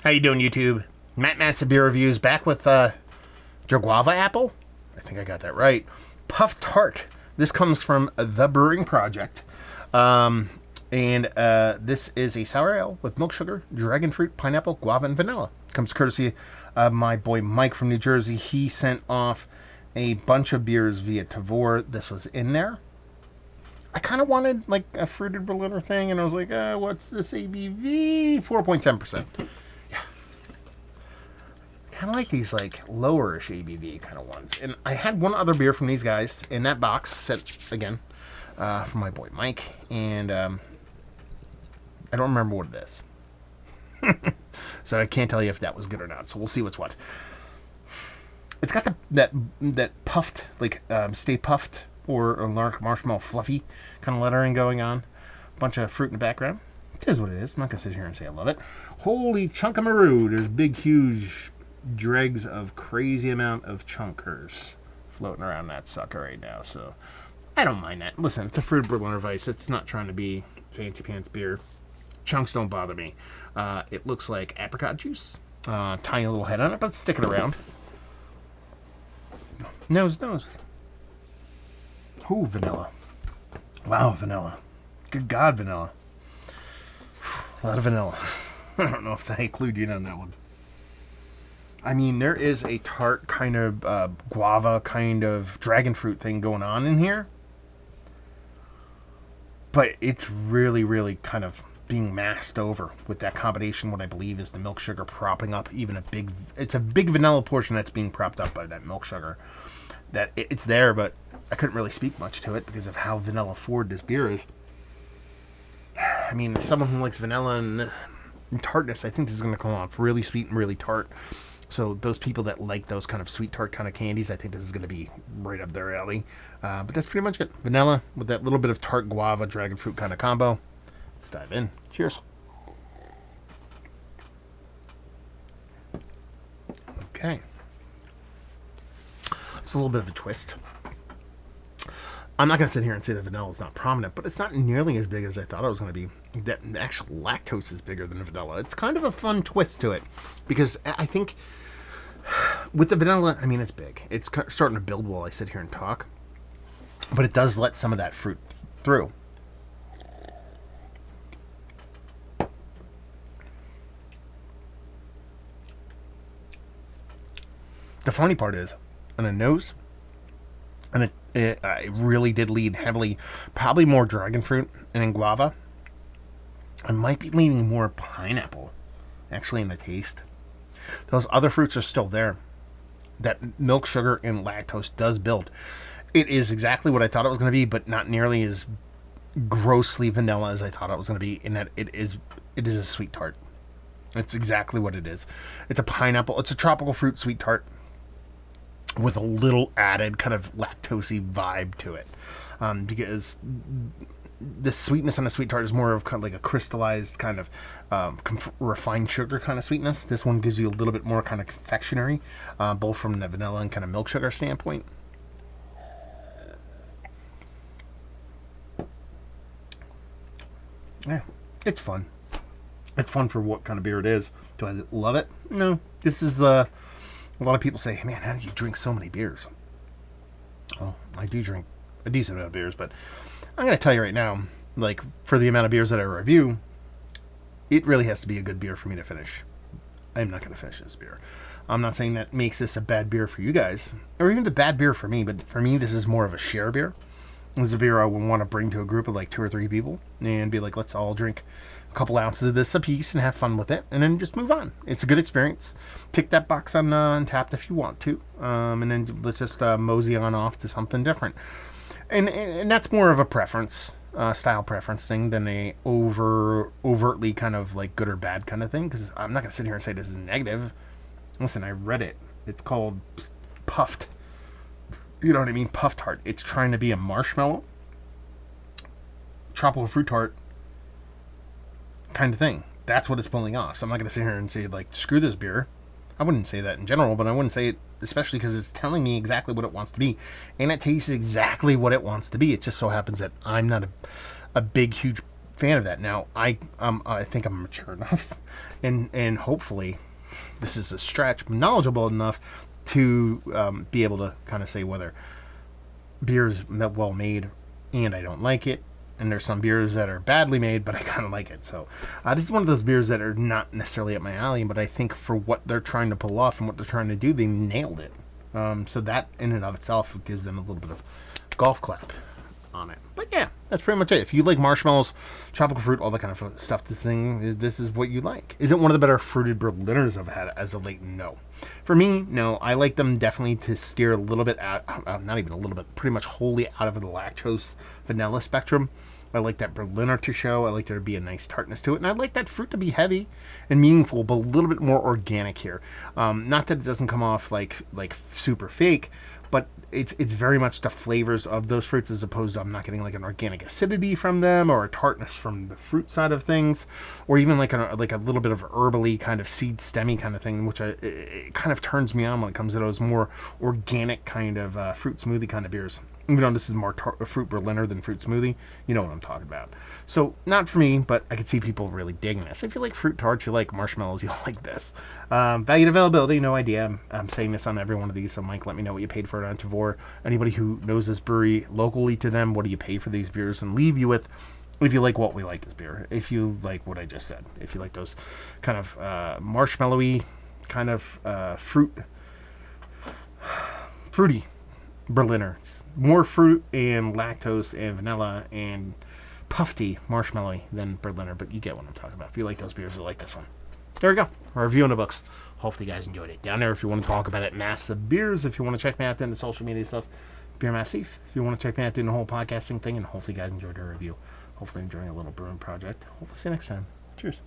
How you doing, YouTube? Matt Massive Beer Reviews back with Draguavapple. I think I got that right. Puff Tart. This comes from the Brewing Project. This is a sour ale with milk sugar, dragon fruit, pineapple, guava, and vanilla. Comes courtesy of my boy Mike from New Jersey. He sent off a bunch of beers via Tavor. This was in there. I kind of wanted like a fruited Berliner thing, and I was like, what's this ABV? 4.7%. I like these like lowerish ABV kind of ones. And I had one other beer from these guys in that box sent again from my boy Mike, and I don't remember what it is. So I can't tell you if that was good or not. So we'll see what's what. It's got that puffed, like Stay Puffed or marshmallow fluffy kind of lettering going on. A bunch of fruit in the background. It is what it is. I'm not gonna sit here and say I love it. Holy chunkamaroo! There's big, huge dregs of crazy amount of chunkers floating around that sucker right now, so I don't mind that. Listen, it's a fruit Berliner Weiss. It's not trying to be fancy pants beer. Chunks don't bother me. It looks like apricot juice. Tiny little head on it, but stick it around. Nose. Ooh, vanilla. Wow, vanilla. Good God, vanilla. A lot of vanilla. I don't know if I clued you in on that one. I mean, there is a tart kind of guava kind of dragon fruit thing going on in here. But it's really, really kind of being masked over with that combination, what I believe is the milk sugar propping up even it's a big vanilla portion that's being propped up by that milk sugar. That it's there, but I couldn't really speak much to it because of how vanilla forward this beer is. I mean, as someone who likes vanilla and tartness, I think this is going to come off really sweet and really tart. So those people that like those kind of sweet tart kind of candies, I think this is going to be right up their alley. But that's pretty much it. Vanilla with that little bit of tart guava dragon fruit kind of combo. Let's dive in. Cheers. Okay. It's a little bit of a twist. I'm not going to sit here and say that vanilla is not prominent, but it's not nearly as big as I thought it was going to be. The actual lactose is bigger than the vanilla. It's kind of a fun twist to it because I think with the vanilla, I mean, it's big. It's starting to build while I sit here and talk, but it does let some of that fruit through. The funny part is, on the nose, and it really did lead heavily, probably more dragon fruit and then guava. I might be leaning more pineapple, actually, in the taste. Those other fruits are still there. That milk sugar and lactose does build. It is exactly what I thought it was going to be, but not nearly as grossly vanilla as I thought it was going to be, in that it is a sweet tart. It's exactly what it is. It's a pineapple. It's a tropical fruit sweet tart with a little added kind of lactosey vibe to it, because the sweetness on the sweet tart is more of kind of like a crystallized kind of refined sugar kind of sweetness. This one gives you a little bit more kind of confectionery, both from the vanilla and kind of milk sugar standpoint. Yeah, it's fun. It's fun for what kind of beer it is. Do I love it? No. This is a lot of people say, man, how do you drink so many beers? Well, I do drink a decent amount of beers, but I'm going to tell you right now, like, for the amount of beers that I review, it really has to be a good beer for me to finish. I'm not going to finish this beer. I'm not saying that makes this a bad beer for you guys, or even a bad beer for me, but for me, this is more of a share beer. This is a beer I would want to bring to a group of like 2 or 3 people and be like, let's all drink a couple ounces of this a piece and have fun with it, and then just move on. It's a good experience. Tick that box on Untapped if you want to, and then let's just mosey on off to something different. And that's more of a preference, style preference thing than a overtly kind of like good or bad kind of thing, because I'm not going to sit here and say this is negative. Listen, I read it. It's called Puffed. You know what I mean? Puff Tart. It's trying to be a marshmallow, tropical fruit tart kind of thing. That's what it's pulling off. So I'm not going to sit here and say, like, screw this beer. I wouldn't say that in general, but I wouldn't say it especially because it's telling me exactly what it wants to be. And it tastes exactly what it wants to be. It just so happens that I'm not a big, huge fan of that. Now, I think I'm mature enough, and hopefully, this is a stretch, knowledgeable enough to be able to kind of say whether beer is well made and I don't like it. And there's some beers that are badly made, but I kind of like it. So this is one of those beers that are not necessarily up my alley, but I think for what they're trying to pull off and what they're trying to do, they nailed it. So that in and of itself gives them a little bit of golf clap on it. But yeah, that's pretty much it. If you like marshmallows, tropical fruit, all that kind of stuff, this is what you like. Is it one of the better fruited Berliners I've had as of late? No. For me, no. I like them definitely to steer a little bit out, not even a little bit, pretty much wholly out of the lactose vanilla spectrum. I like that Berliner to show. I like there to be a nice tartness to it. And I like that fruit to be heavy and meaningful, but a little bit more organic here. Not that it doesn't come off like super fake, but it's very much the flavors of those fruits as opposed to I'm not getting like an organic acidity from them or a tartness from the fruit side of things, or even like a little bit of herbally kind of seed stemmy kind of thing, which it kind of turns me on when it comes to those more organic kind of fruit smoothie kind of beers. Even though this is more fruit Berliner than fruit smoothie, you know what I'm talking about. So, not for me, but I could see people really digging this. If you like fruit tarts, you like marshmallows, you'll like this. Value and availability, no idea. I'm saying this on every one of these, so Mike, let me know what you paid for it on Tavor. Anybody who knows this brewery locally to them, what do you pay for these beers? And leave you with, if you like what we like this beer, if you like what I just said, if you like those kind of marshmallowy, kind of fruity Berliner. More fruit and lactose and vanilla and puffy marshmallowy than Berliner, but you get what I'm talking about. If you like those beers, you'll like this one. There we go. Our review on the books. Hopefully you guys enjoyed it. Down there, if you want to talk about it, Massive Beers. If you want to check me out in the social media stuff, Beer Massive. If you want to check me out doing the whole podcasting thing, and hopefully you guys enjoyed our review. Hopefully enjoying a little brewing project. Hopefully see you next time. Cheers.